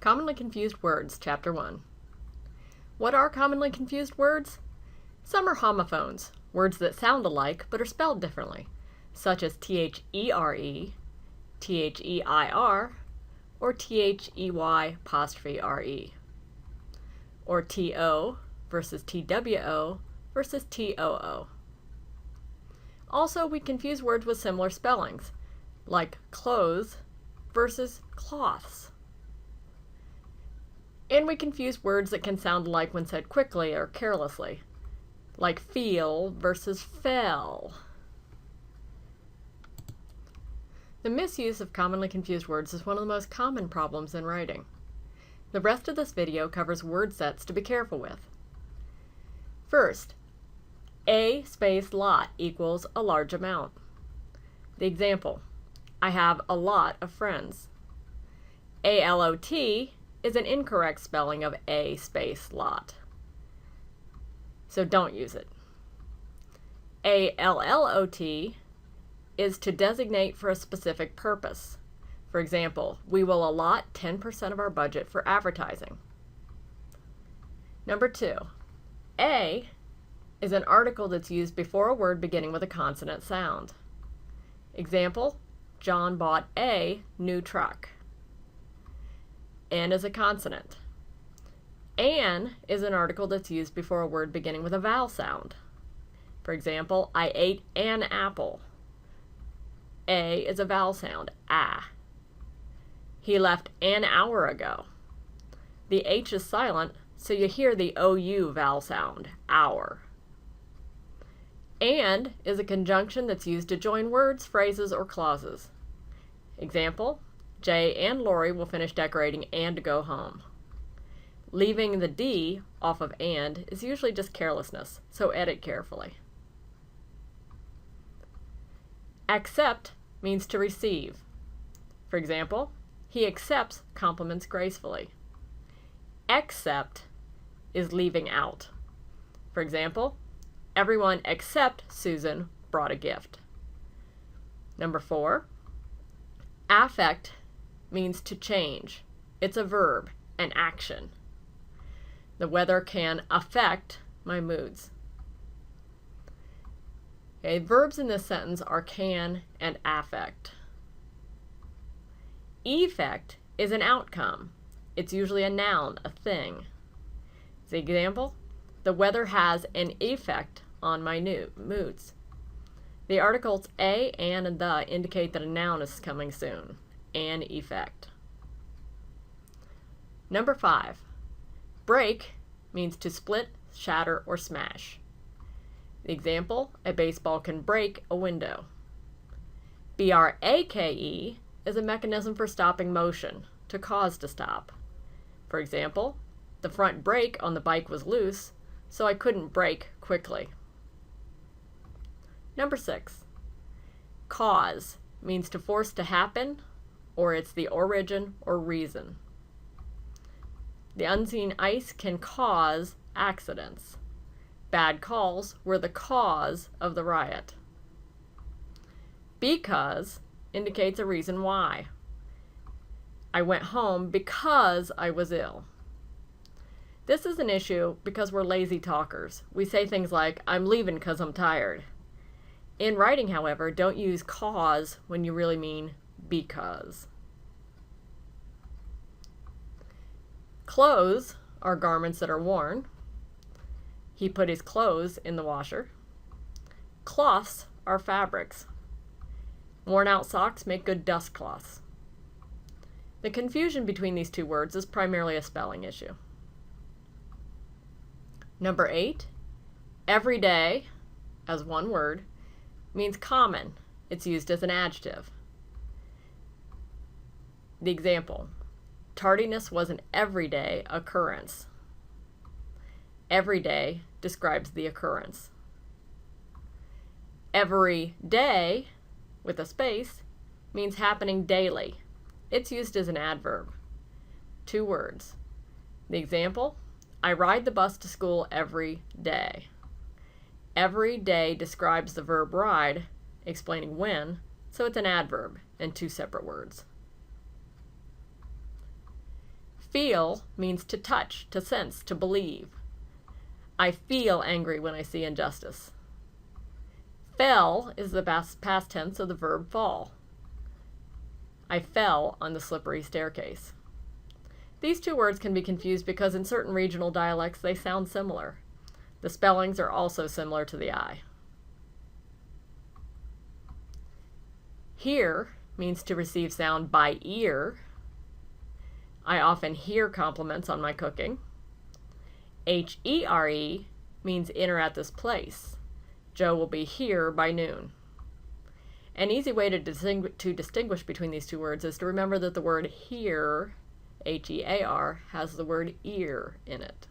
Commonly Confused Words, Chapter 1. What are commonly confused words? Some are homophones, words that sound alike but are spelled differently, such as T-H-E-R-E, T-H-E-I-R, or T-H-E-Y'-re, or T-O versus T-W-O versus T-O-O. Also, we confuse words with similar spellings, like clothes versus cloths. And we confuse words that can sound alike when said quickly or carelessly, like feel versus fell. The misuse of commonly confused words is one of the most common problems in writing. The rest of this video covers word sets to be careful with. First, a space lot equals a large amount. The example, I have a lot of friends. A-L-O-T is an incorrect spelling of a space lot, so don't use it. A-L-L-O-T is to designate for a specific purpose. For example, we will allot 10% of our budget for advertising. Number 2, a is an article that's used before a word beginning with a consonant sound. Example, John bought a new truck. N is a consonant. An is an article that's used before a word beginning with a vowel sound. For example, I ate an apple. A is a vowel sound, ah. He left an hour ago. The H is silent, so you hear the OU vowel sound, hour. And is a conjunction that's used to join words, phrases, or clauses. Example, Jay and Lori will finish decorating and go home. Leaving the D off of and is usually just carelessness, so edit carefully. Accept means to receive. For example, he accepts compliments gracefully. Except is leaving out. For example, everyone except Susan brought a gift. Number 4, affect means to change. It's a verb, an action. The weather can affect my moods. Okay, verbs in this sentence are can and affect. Effect is an outcome. It's usually a noun, a thing. The example, the weather has an effect on my moods. The articles a, and the indicate that a noun is coming soon. An effect. Number 5, break means to split, shatter, or smash. The example, a baseball can break a window. B-R-A-K-E is a mechanism for stopping motion, to cause to stop. For example, the front brake on the bike was loose, so I couldn't brake quickly. Number 6, cause means to force to happen, or it's the origin or reason. The unseen ice can cause accidents. Bad calls were the cause of the riot. Because indicates a reason why. I went home because I was ill. This is an issue because we're lazy talkers. We say things like, I'm leaving because I'm tired. In writing, however, don't use cause when you really mean because. Clothes are garments that are worn. He put his clothes in the washer. Cloths are fabrics. Worn out socks make good dust cloths. The confusion between these two words is primarily a spelling issue. Number 8, every day, as one word, means common. It's used as an adjective. The example, tardiness was an everyday occurrence. Every day describes the occurrence. Every day, with a space, means happening daily. It's used as an adverb. 2 words. The example, I ride the bus to school every day. Every day describes the verb ride, explaining when, so it's an adverb and 2 separate words. Feel means to touch, to sense, to believe. I feel angry when I see injustice. Fell is the past tense of the verb fall. I fell on the slippery staircase. These two words can be confused because in certain regional dialects they sound similar. The spellings are also similar to the I. Hear means to receive sound by ear. I often hear compliments on my cooking. H-E-R-E means enter at this place. Joe will be here by noon. An easy way to distinguish between these two words is to remember that the word hear, H-E-A-R, has the word ear in it.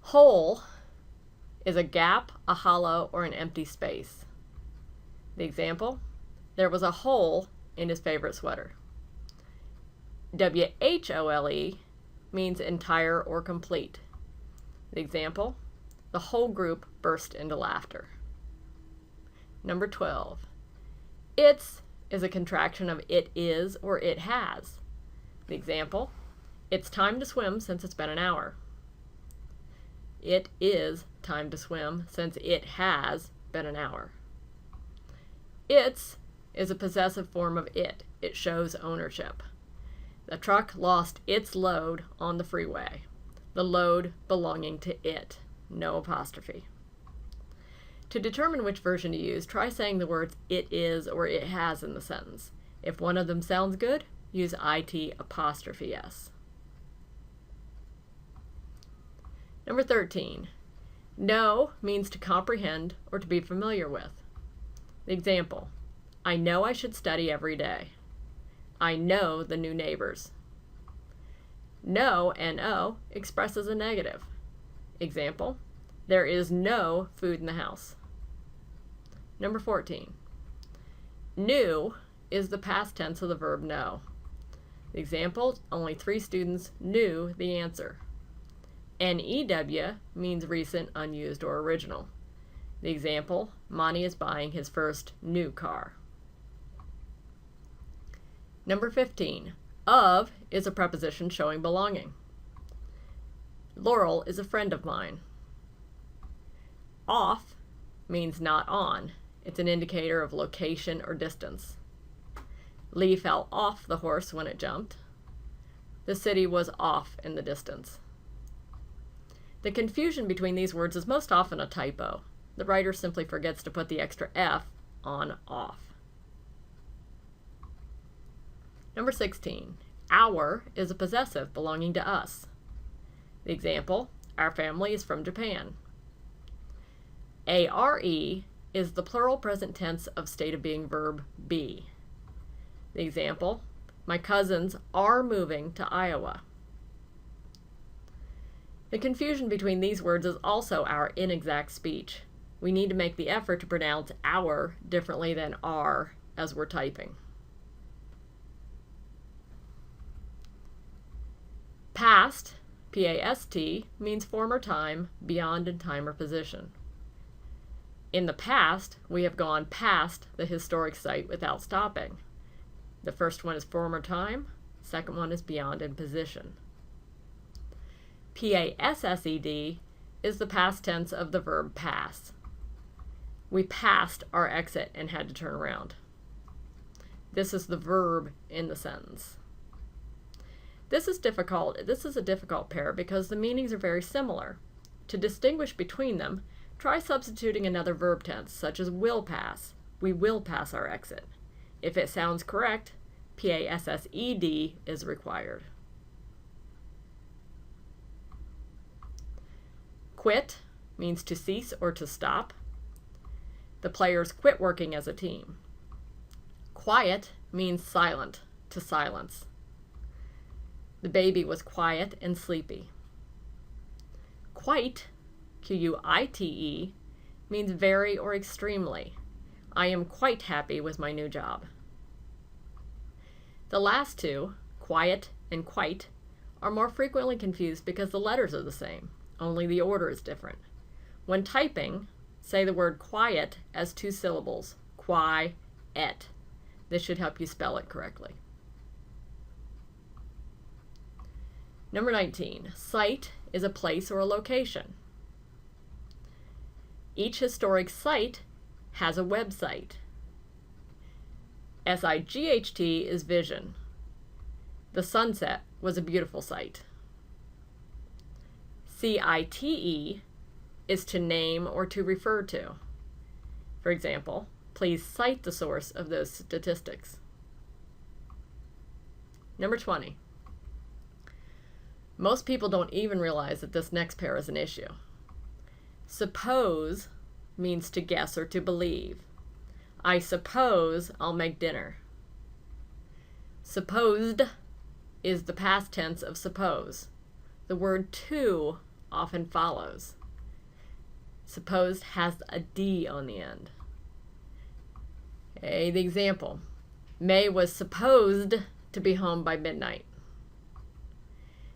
Hole is a gap, a hollow, or an empty space. The example, there was a hole in his favorite sweater. W-H-O-L-E means entire or complete. The example, the whole group burst into laughter. Number 12. It's is a contraction of it is or it has. The example, it's time to swim since it's been an hour. It is time to swim since it has been an hour. It's is a possessive form of it. It shows ownership. The truck lost its load on the freeway. The load belonging to it. No apostrophe. To determine which version to use, try saying the words it is or it has in the sentence. If one of them sounds good, use it apostrophe s. Number 13. Know means to comprehend or to be familiar with. The example, I know I should study every day. I know the new neighbors. No, N-O, expresses a negative. Example, there is no food in the house. Number 14. Knew is the past tense of the verb know. The example, only 3 students knew the answer. N-E-W means recent, unused, or original. The example, Monty is buying his first new car. Number 15. Of is a preposition showing belonging. Laurel is a friend of mine. Off means not on. It's an indicator of location or distance. Lee fell off the horse when it jumped. The city was off in the distance. The confusion between these words is most often a typo. The writer simply forgets to put the extra F on off. Number 16. Our is a possessive belonging to us. The example, our family is from Japan. A-R-E is the plural present tense of state of being verb be. The example, my cousins are moving to Iowa. The confusion between these words is also our inexact speech. We need to make the effort to pronounce our differently than are as we're typing. Past, P-A-S-T, means former time, beyond in time or position. In the past, we have gone past the historic site without stopping. The first one is former time, second one is beyond in position. P-A-S-S-E-D is the past tense of the verb pass. We passed our exit and had to turn around. This is the verb in the sentence. This is a difficult pair because the meanings are very similar. To distinguish between them, try substituting another verb tense, such as will pass. We will pass our exit. If it sounds correct, P-A-S-S-E-D is required. Quit means to cease or to stop. The players quit working as a team. Quiet means silent, to silence. The baby was quiet and sleepy. Quite, Q-U-I-T-E, means very or extremely. I am quite happy with my new job. The last two, quiet and quite, are more frequently confused because the letters are the same, only the order is different. When typing, say the word quiet as 2 syllables, qui-et. This should help you spell it correctly. Number 19, site is a place or a location. Each historic site has a website. SIGHT is vision. The sunset was a beautiful sight. CITE is to name or to refer to. For example, please cite the source of those statistics. Number 20. Most people don't even realize that this next pair is an issue. Suppose means to guess or to believe. I suppose I'll make dinner. Supposed is the past tense of suppose. The word to often follows. Supposed has a D on the end. Okay, the example. May was supposed to be home by midnight.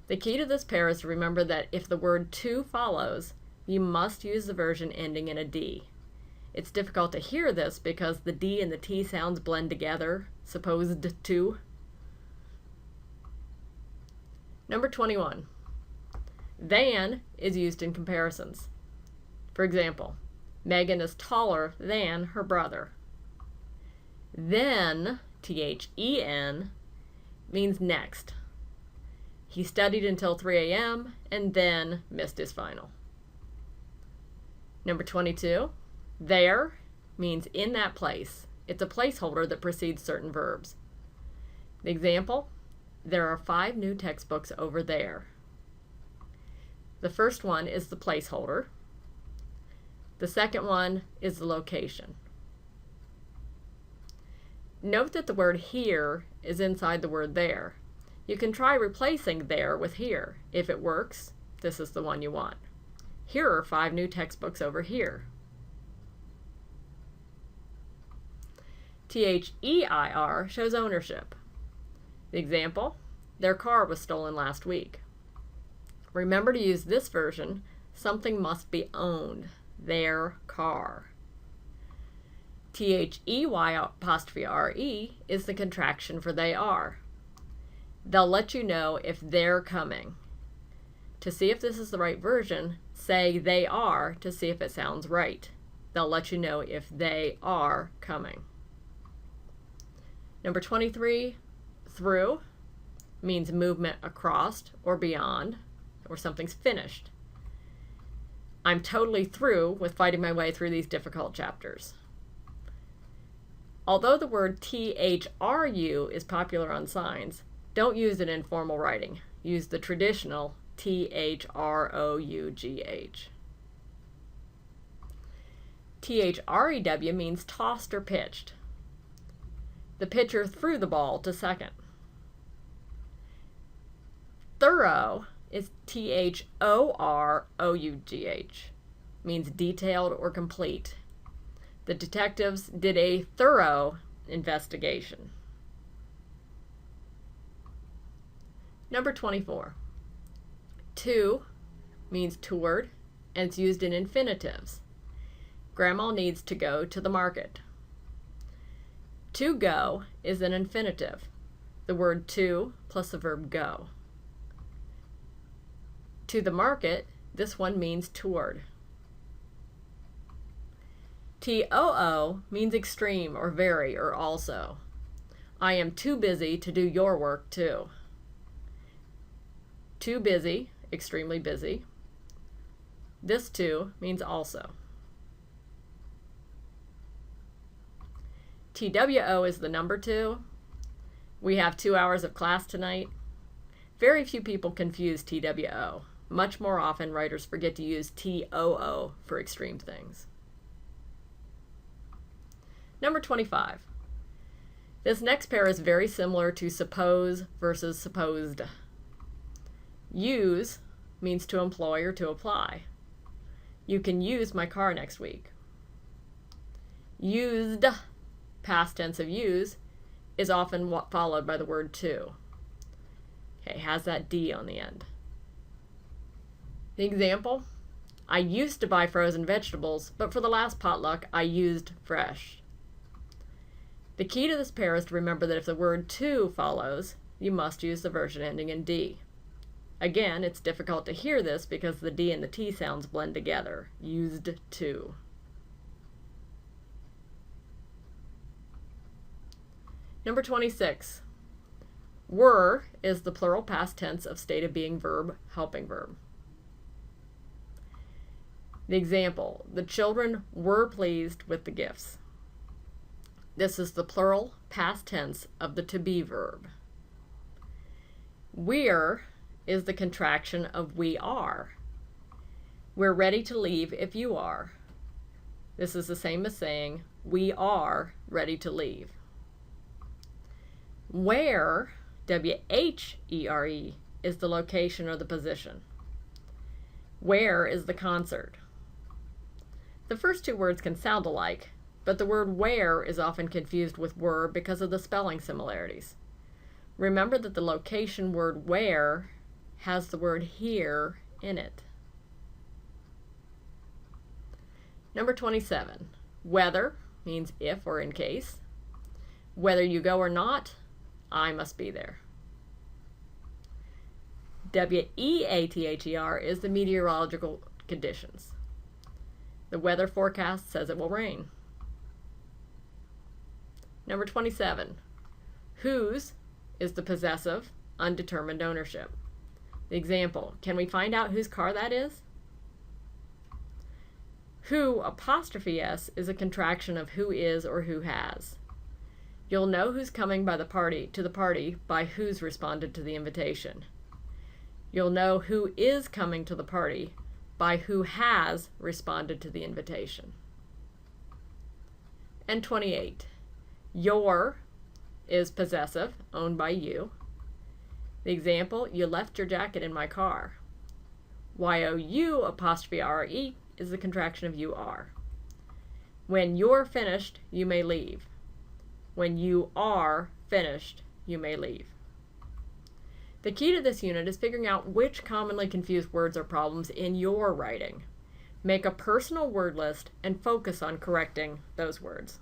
The key to this pair is to remember that if the word to follows, you must use the version ending in a D. It's difficult to hear this because the D and the T sounds blend together, supposed to. Number 21. Than is used in comparisons. For example, Megan is taller than her brother. Then, THEN, means next. He studied until 3 a.m. and then missed his final. Number 22, there means in that place. It's a placeholder that precedes certain verbs. The example, there are 5 new textbooks over there. The first one is the placeholder. The second one is the location. Note that the word here is inside the word there. You can try replacing there with here. If it works, this is the one you want. Here are 5 new textbooks over here. THEIR shows ownership. The example, their car was stolen last week. Remember to use this version, something must be owned, their car. THEY''RE is the contraction for they are. They'll let you know if they're coming. To see if this is the right version, say they are to see if it sounds right. They'll let you know if they are coming. Number 23, through means movement across or beyond, or something's finished. I'm totally through with fighting my way through these difficult chapters. Although the word THRU is popular on signs, don't use it in formal writing. Use the traditional THROUGH. THREW means tossed or pitched. The pitcher threw the ball to second. Thorough is THOROUGH, means detailed or complete. The detectives did a thorough investigation. Number 24. To means toward, and it's used in infinitives. Grandma needs to go to the market. To go is an infinitive. The word to plus the verb go. To the market, this one means toward. TOO means extreme or very or also. I am too busy to do your work too. Too busy, extremely busy. This too means also. TWO is the number 2. We have 2 hours of class tonight. Very few people confuse TWO. Much more often, writers forget to use TOO for extreme things. Number 25. This next pair is very similar to suppose versus supposed. Use means to employ or to apply. You can use my car next week. Used, past tense of use, is often followed by the word to. Okay, has that D on the end. The example, I used to buy frozen vegetables, but for the last potluck, I used fresh. The key to this pair is to remember that if the word to follows, you must use the version ending in D. Again, it's difficult to hear this because the D and the T sounds blend together. Used to. Number 26. Were is the plural past tense of state of being verb, helping verb. The example, the children were pleased with the gifts. This is the plural past tense of the to be verb. We're is the contraction of we are. We're ready to leave if you are. This is the same as saying we are ready to leave. Where, W-H-E-R-E, is the location or the position. Where is the concert. The first two words can sound alike, but the word where is often confused with were because of the spelling similarities. Remember that the location word where has the word here in it. Number 27. Whether means if or in case. Whether you go or not, I must be there. W-E-A-T-H-E-R is the meteorological conditions. The weather forecast says it will rain. Number 27. Whose is the possessive, undetermined ownership. The example, can we find out whose car that is? Who apostrophe S is a contraction of who is or who has. You'll know who's coming to the party by who's responded to the invitation. You'll know who is coming to the party by who has responded to the invitation. And 28. Your is possessive, owned by you. The example, you left your jacket in my car. Y-O-U apostrophe R-E is the contraction of you are. When you're finished, you may leave. When you are finished, you may leave. The key to this unit is figuring out which commonly confused words or problems in your writing. Make a personal word list and focus on correcting those words.